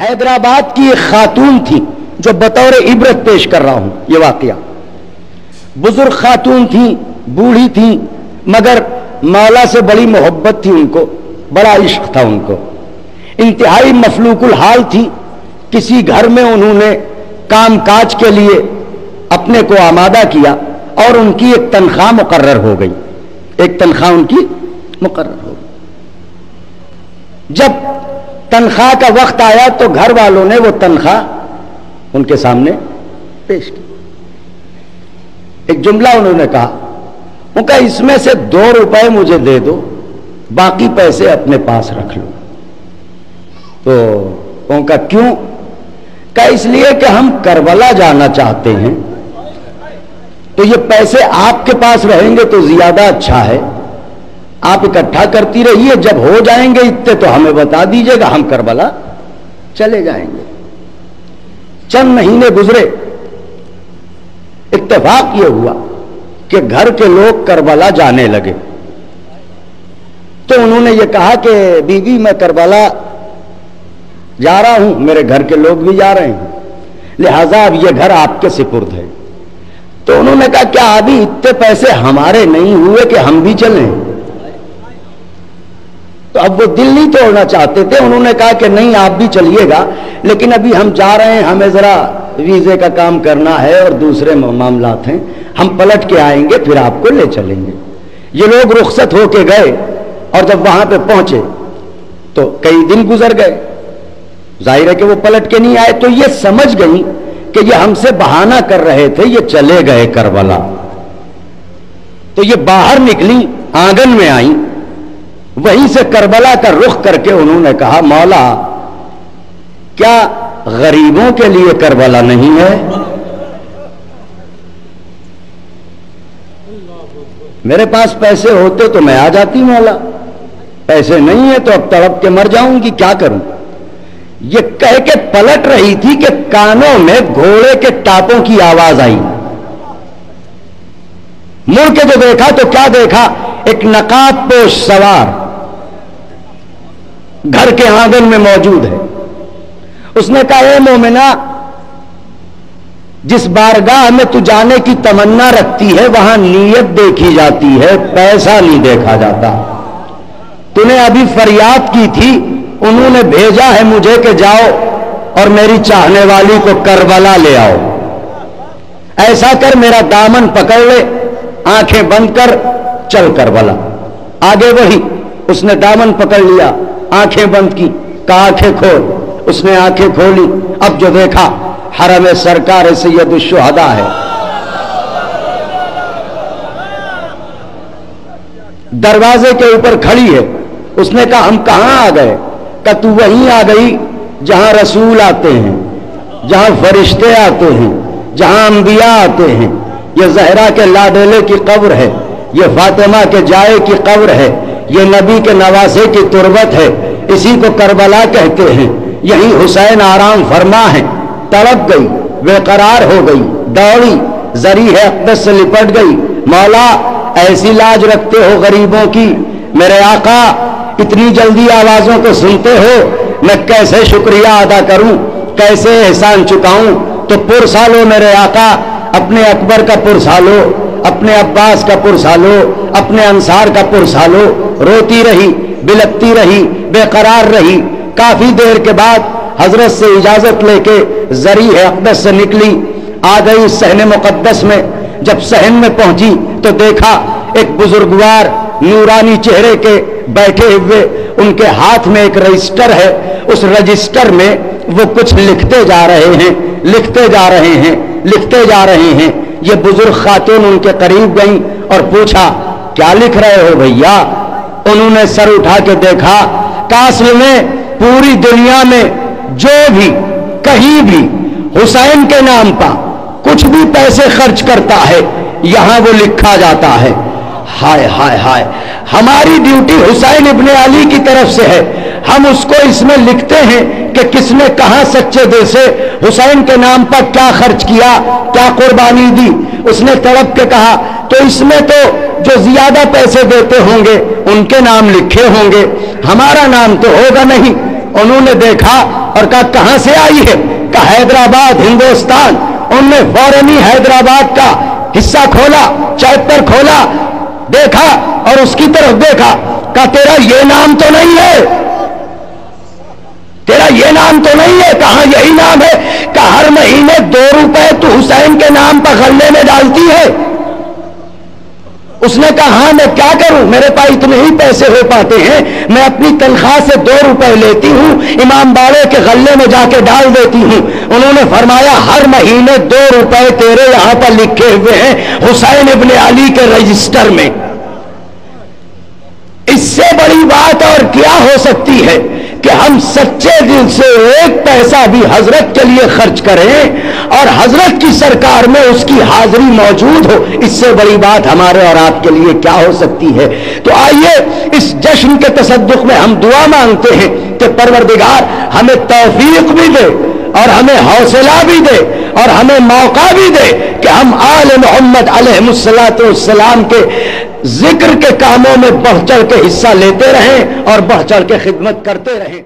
حیدرآباد کی ایک خاتون تھی جو بطور عبرت پیش کر رہا ہوں یہ واقعہ. بزرگ خاتون تھی, بوڑھی تھی, مگر مولا سے بڑی محبت تھی ان کو, بڑا عشق تھا ان کو, انتہائی مفلوق الحال تھی. کسی گھر میں انہوں نے کام کاج کے لیے اپنے کو آمادہ کیا اور ان کی ایک تنخواہ مقرر ہو گئی, ایک تنخواہ ان کی مقرر ہو گئی. جب تنخواہ کا وقت آیا تو گھر والوں نے وہ تنخواہ ان کے سامنے پیش کی. ایک جملہ انہوں نے کہا, ان کا اس میں سے 2 روپے مجھے دے دو, باقی پیسے اپنے پاس رکھ لو. تو ان کا کیوں؟ کہ اس لیے کہ ہم کربلا جانا چاہتے ہیں, تو یہ پیسے آپ کے پاس رہیں گے تو زیادہ اچھا ہے. آپ اکٹھا کرتی رہیے, جب ہو جائیں گے اتنے تو ہمیں بتا دیجئے گا, ہم کربلا چلے جائیں گے. چند مہینے گزرے, اتفاق یہ ہوا کہ گھر کے لوگ کربلا جانے لگے. تو انہوں نے یہ کہا کہ بیوی میں کربلا جا رہا ہوں, میرے گھر کے لوگ بھی جا رہے ہیں, لہذا اب یہ گھر آپ کے سپرد ہے. تو انہوں نے کہا کیا ابھی اتنے پیسے ہمارے نہیں ہوئے کہ ہم بھی چلیں؟ تو اب وہ دل نہیں توڑنا چاہتے تھے. انہوں نے کہا کہ نہیں آپ بھی چلیے گا, لیکن ابھی ہم جا رہے ہیں, ہمیں ذرا ویزے کا کام کرنا ہے اور دوسرے معاملات ہیں, ہم پلٹ کے آئیں گے پھر آپ کو لے چلیں گے. یہ لوگ رخصت ہو کے گئے اور جب وہاں پہ پہنچے تو کئی دن گزر گئے. ظاہر ہے کہ وہ پلٹ کے نہیں آئے, تو یہ سمجھ گئی کہ یہ ہم سے بہانہ کر رہے تھے, یہ چلے گئے کربلا. تو یہ باہر نکلی, آنگن میں آئیں, وہیں سے کربلا کا رخ کر کے انہوں نے کہا مولا کیا غریبوں کے لیے کربلا نہیں ہے؟ میرے پاس پیسے ہوتے تو میں آ جاتی مولا, پیسے نہیں ہے تو اب تڑپ کے مر جاؤں گی, کیا کروں؟ یہ کہہ کے پلٹ رہی تھی کہ کانوں میں گھوڑے کے ٹاپوں کی آواز آئی. مڑ کے جو دیکھا تو کیا دیکھا, ایک نقاب پوش سوار گھر کے آنگن میں موجود ہے. اس نے کہا اے مومنہ, جس بارگاہ میں تو جانے کی تمنا رکھتی ہے وہاں نیت دیکھی جاتی ہے, پیسہ نہیں دیکھا جاتا. تو نے ابھی فریاد کی تھی, انہوں نے بھیجا ہے مجھے کہ جاؤ اور میری چاہنے والی کو کربلا لے آؤ. ایسا کر میرا دامن پکڑ لے, آنکھیں بند کر, چل کربلا. آگے وہی, اس نے دامن پکڑ لیا, آنکھیں بند کی, کہا آنکھیں کھول. اس نے آنکھیں کھولی, اب جو دیکھا حرم سرکار سید الشہداء ہے. دروازے کے اوپر کھڑی ہے. اس نے کہا ہم کہاں آ گئے؟ کہ تو وہیں آ گئی جہاں رسول آتے ہیں, جہاں فرشتے آتے ہیں, جہاں انبیاء آتے ہیں. یہ زہرا کے لاڈلے کی قبر ہے, یہ فاطمہ کے جائے کی قبر ہے, یہ نبی کے نواسے کی تربت ہے, اسی کو کربلا کہتے ہیں. یہی حسین آرام فرما ہے. تڑپ گئی, بے قرار ہو گئی, دوڑی, ذریح اقدس سے لپٹ گئی. مولا ایسی لاج رکھتے ہو غریبوں کی, میرے آقا اتنی جلدی آوازوں کو سنتے ہو, میں کیسے شکریہ ادا کروں, کیسے احسان چکاؤں. تو پرسالو میرے آقا, اپنے اکبر کا پرسالو, اپنے عباس کا پرسالو, اپنے انصار کا پرسالو. روتی رہی, بلکتی رہی, بے قرار رہی. کافی دیر کے بعد حضرت سے اجازت لے کے ذریح اقدس سے نکلی, آ گئی صحن مقدس میں. جب صحن میں پہنچی تو دیکھا ایک بزرگوار نورانی چہرے کے بیٹھے ہوئے, ان کے ہاتھ میں ایک رجسٹر ہے. اس رجسٹر میں وہ کچھ لکھتے جا رہے ہیں, لکھتے جا رہے ہیں, لکھتے جا رہے ہیں. یہ بزرگ خاتون ان کے قریب گئیں اور پوچھا کیا لکھ رہے ہو بھیا؟ انہوں نے سر اٹھا کے دیکھا, کاصل میں پوری دنیا میں جو بھی کہیں بھی حسین کے نام پر کچھ بھی پیسے خرچ کرتا ہے یہاں وہ لکھا جاتا ہے. ہائے ہائے ہائے, ہماری ڈیوٹی حسین ابن علی کی طرف سے ہے, ہم اس کو اس میں لکھتے ہیں کہ کس نے کہاں سچے دل سے حسین کے نام پر کیا خرچ کیا, کیا قربانی دی. اس نے تڑپ کے کہا تو اس میں تو جو زیادہ پیسے دیتے ہوں گے ان کے نام لکھے ہوں گے, ہمارا نام تو ہوگا نہیں. انہوں نے دیکھا اور کہا کہاں سے آئی ہے؟ کہا حیدرآباد، ہندوستان۔ انہوں نے فوراً ہی حیدرآباد کا حصہ کھولا، چیپٹر کھولا، دیکھا اور اس کی طرف دیکھا، کہا تیرا یہ نام تو نہیں ہے، تیرا یہ نام تو نہیں ہے؟ کہاں یہی نام ہے؟ کہا ہر مہینے 2 روپے تو حسین کے نام پر غلے میں ڈالتی ہے۔ اس نے کہا ہاں میں کیا کروں، میرے پاس اتنے ہی پیسے ہو پاتے ہیں، میں اپنی تنخواہ سے 2 روپے لیتی ہوں، امام باڑے کے غلے میں جا کے ڈال دیتی ہوں۔ انہوں نے فرمایا ہر مہینے 2 روپے تیرے یہاں پر لکھے ہوئے ہیں حسین ابن علی کے رجسٹر میں۔ اس سے بڑی بات اور کیا ہو سکتی ہے کہ ہم سچے دل سے 1 پیسہ بھی حضرت کے لیے خرچ کریں اور حضرت کی سرکار میں اس کی حاضری موجود ہو، اس سے بڑی بات ہمارے اور آپ کے لیے کیا ہو سکتی ہے؟ تو آئیے اس جشن کے تصدق میں ہم دعا مانگتے ہیں کہ پروردگار ہمیں توفیق بھی دے اور ہمیں حوصلہ بھی دے اور ہمیں موقع بھی دے کہ ہم آل محمد علیہ السلام کے ذکر کے کاموں میں بڑھ چڑھ کے حصہ لیتے رہیں اور بڑھ چڑھ کے خدمت کرتے رہیں۔